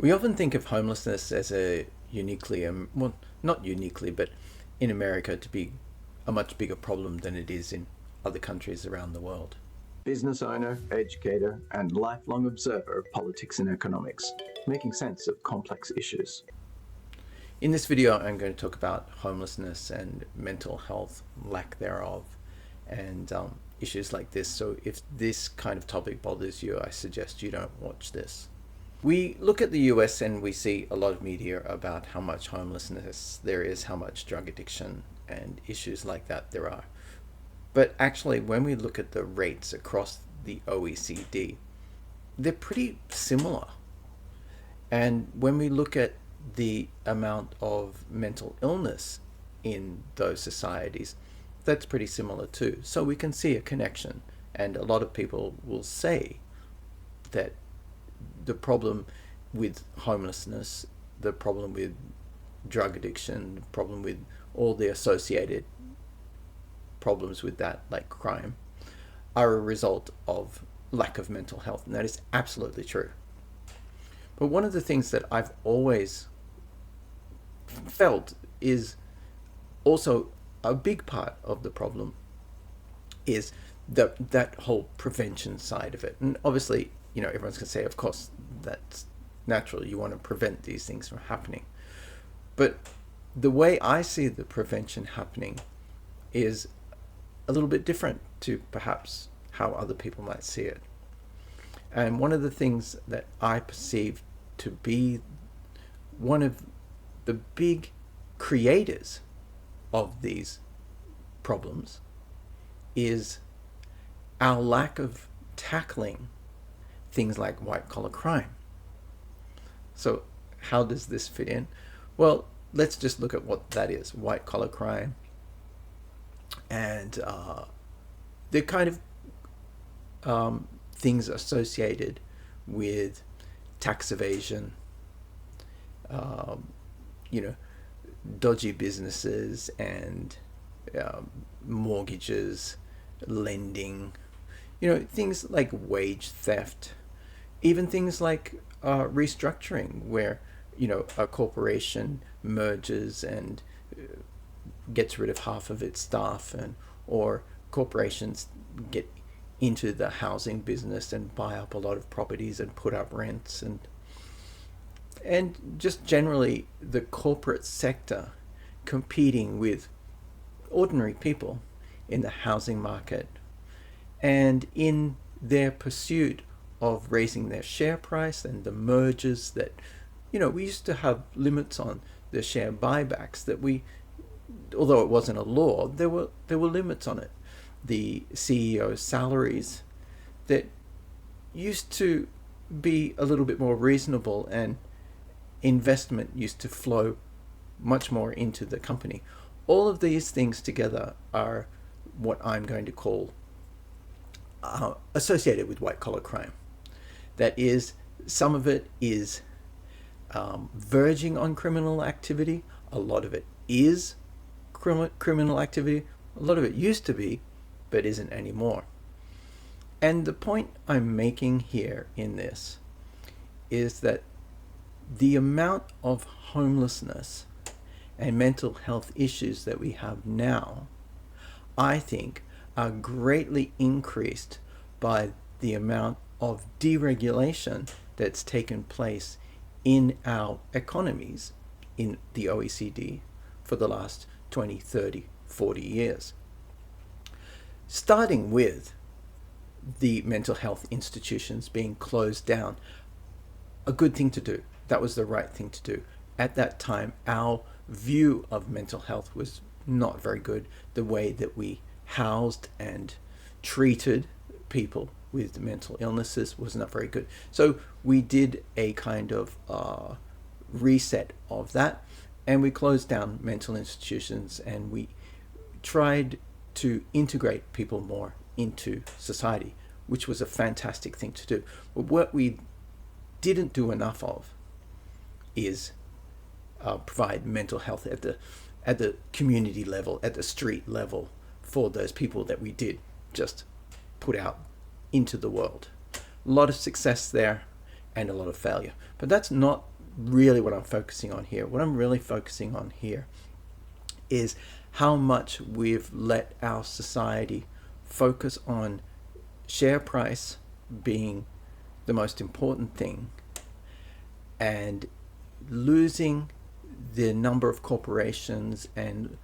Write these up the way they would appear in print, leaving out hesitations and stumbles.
We often think of homelessness as a uniquely, well, not uniquely, but in America to be a much bigger problem than it is in other countries around the world. Business owner, educator, and lifelong observer of politics and economics, making sense of complex issues. In this video, I'm going to talk about homelessness and mental health, lack thereof, and issues like this. So if this kind of topic bothers you, I suggest you don't watch this. We look at the US and we see a lot of media about how much homelessness there is, how much drug addiction and issues like that there are. But actually, when we look at the rates across the OECD, they're pretty similar. And when we look at the amount of mental illness in those societies, that's pretty similar too. So we can see a connection. And a lot of people will say that the problem with homelessness, the problem with drug addiction, the problem with all the associated problems with that, like crime, are a result of lack of mental health. And that is absolutely true. But one of the things that I've always felt is also a big part of the problem is that whole prevention side of it. And obviously, everyone's going to say, of course, that's natural. You want to prevent these things from happening. But the way I see the prevention happening is a little bit different to perhaps how other people might see it. And one of the things that I perceive to be one of the big creators of these problems is our lack of tackling things like white-collar crime. So how does this fit in? Well, let's just look at what that is, white-collar crime. And the kind of things associated with tax evasion, dodgy businesses and mortgages, lending, things like wage theft, even things like restructuring, where a corporation merges and gets rid of half of its staff, or corporations get into the housing business and buy up a lot of properties and put up rents, and just generally the corporate sector competing with ordinary people in the housing market, and in their pursuit of raising their share price, and the mergers that we used to have limits on the share buybacks that although it wasn't a law, there were limits on it. The CEO salaries that used to be a little bit more reasonable, and investment used to flow much more into the company. All of these things together are what I'm going to call associated with white-collar crime. That is, some of it is verging on criminal activity. A lot of it is criminal activity. A lot of it used to be, but isn't anymore. And the point I'm making here in this is that the amount of homelessness and mental health issues that we have now, I think, are greatly increased by the amount of deregulation that's taken place in our economies in the OECD for the last 20, 30, 40 years. Starting with the mental health institutions being closed down, a good thing to do. That was the right thing to do. At that time, our view of mental health was not very good. The way that we housed and treated people with mental illnesses was not very good. So we did a kind of reset of that, and we closed down mental institutions, and we tried to integrate people more into society, which was a fantastic thing to do. But what we didn't do enough of is provide mental health at the community level, at the street level, for those people that we did just put out into the world. A lot of success there and a lot of failure. But that's not really what I'm focusing on here. What I'm really focusing on here is how much we've let our society focus on share price being the most important thing, and losing the number of corporations and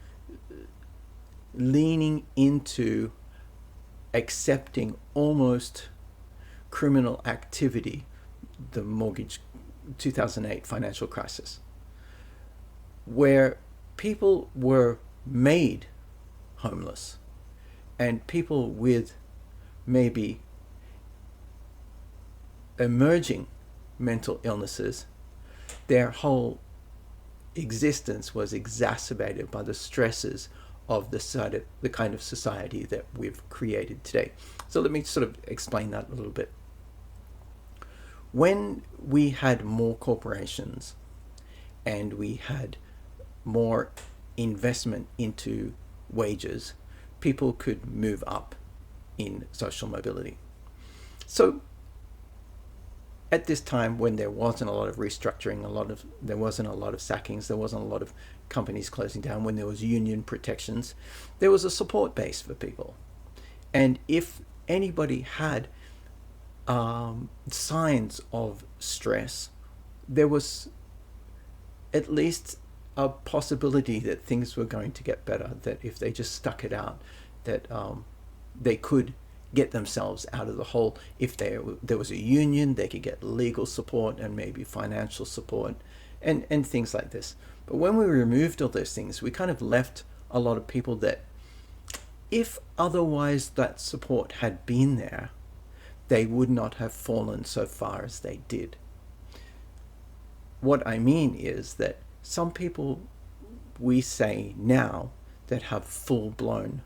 leaning into accepting almost criminal activity, the mortgage 2008 financial crisis, where people were made homeless, and people with maybe emerging mental illnesses, their whole existence was exacerbated by the stresses of the kind of society that we've created today. So let me sort of explain that a little bit. When we had more corporations and we had more investment into wages, people could move up in social mobility. So at this time, when there wasn't a lot of restructuring, there wasn't a lot of sackings, there wasn't a lot of companies closing down, when there was union protections, there was a support base for people. And if anybody had signs of stress, there was at least a possibility that things were going to get better, that if they just stuck it out, that they could get themselves out of the hole. If there was a union, they could get legal support and maybe financial support and things like this. But when we removed all those things, we kind of left a lot of people that, if otherwise that support had been there, they would not have fallen so far as they did. What I mean is that some people, we say now, that have full-blown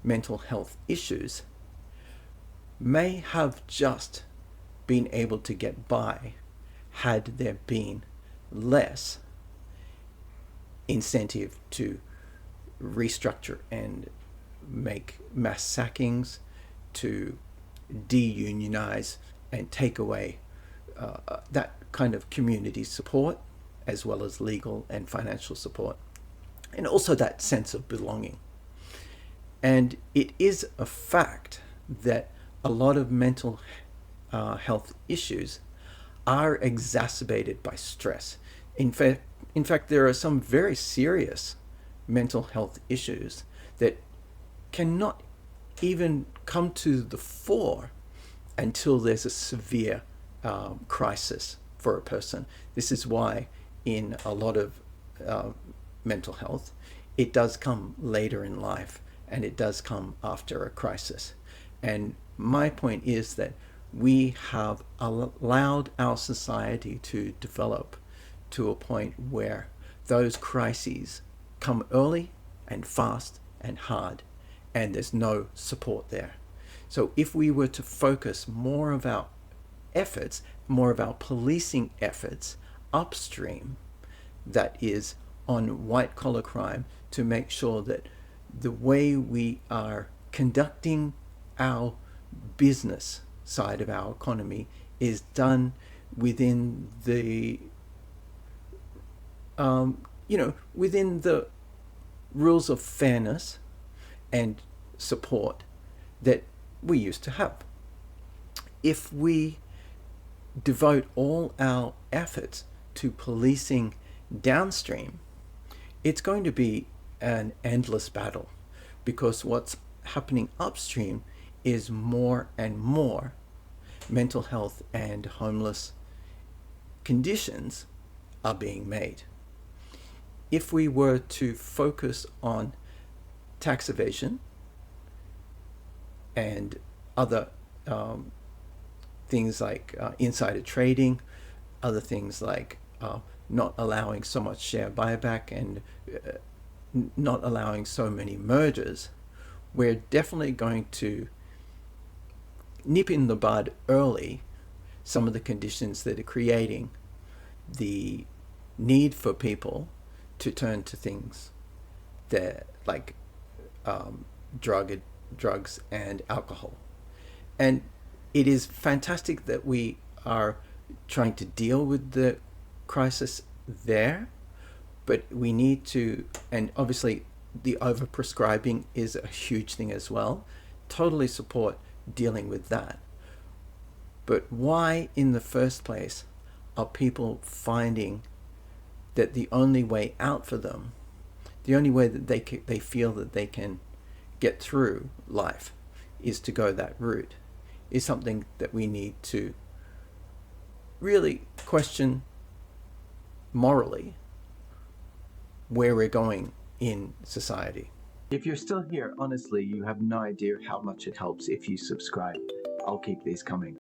mental health issues may have just been able to get by had there been less incentive to restructure and make mass sackings, to deunionize and take away that kind of community support, as well as legal and financial support, and also that sense of belonging. And it is a fact that a lot of mental health issues are exacerbated by stress. In fact, there are some very serious mental health issues that cannot even come to the fore until there's a severe crisis for a person. This is why in a lot of mental health, it does come later in life, and it does come after a crisis. And my point is that we have allowed our society to develop to a point where those crises come early and fast and hard, and there's no support there. So if we were to focus more of our efforts, more of our policing efforts upstream, that is on white-collar crime, to make sure that the way we are conducting our business side of our economy is done within the within the rules of fairness and support that we used to have. If we devote all our efforts to policing downstream, it's going to be an endless battle, because what's happening upstream is more and more mental health and homeless conditions are being made. If we were to focus on tax evasion and other things like insider trading, other things like not allowing so much share buyback and not allowing so many mergers, we're definitely going to nip in the bud early some of the conditions that are creating the need for people to turn to things that like drugs and alcohol. And it is fantastic that we are trying to deal with the crisis there, but we need to, and obviously the overprescribing is a huge thing as well. Totally support dealing with that. But why in the first place are people finding that the only way out for them, the only way that they feel that they can get through life is to go that route, is something that we need to really question morally where we're going in society. If you're still here, honestly, you have no idea how much it helps if you subscribe. I'll keep these coming.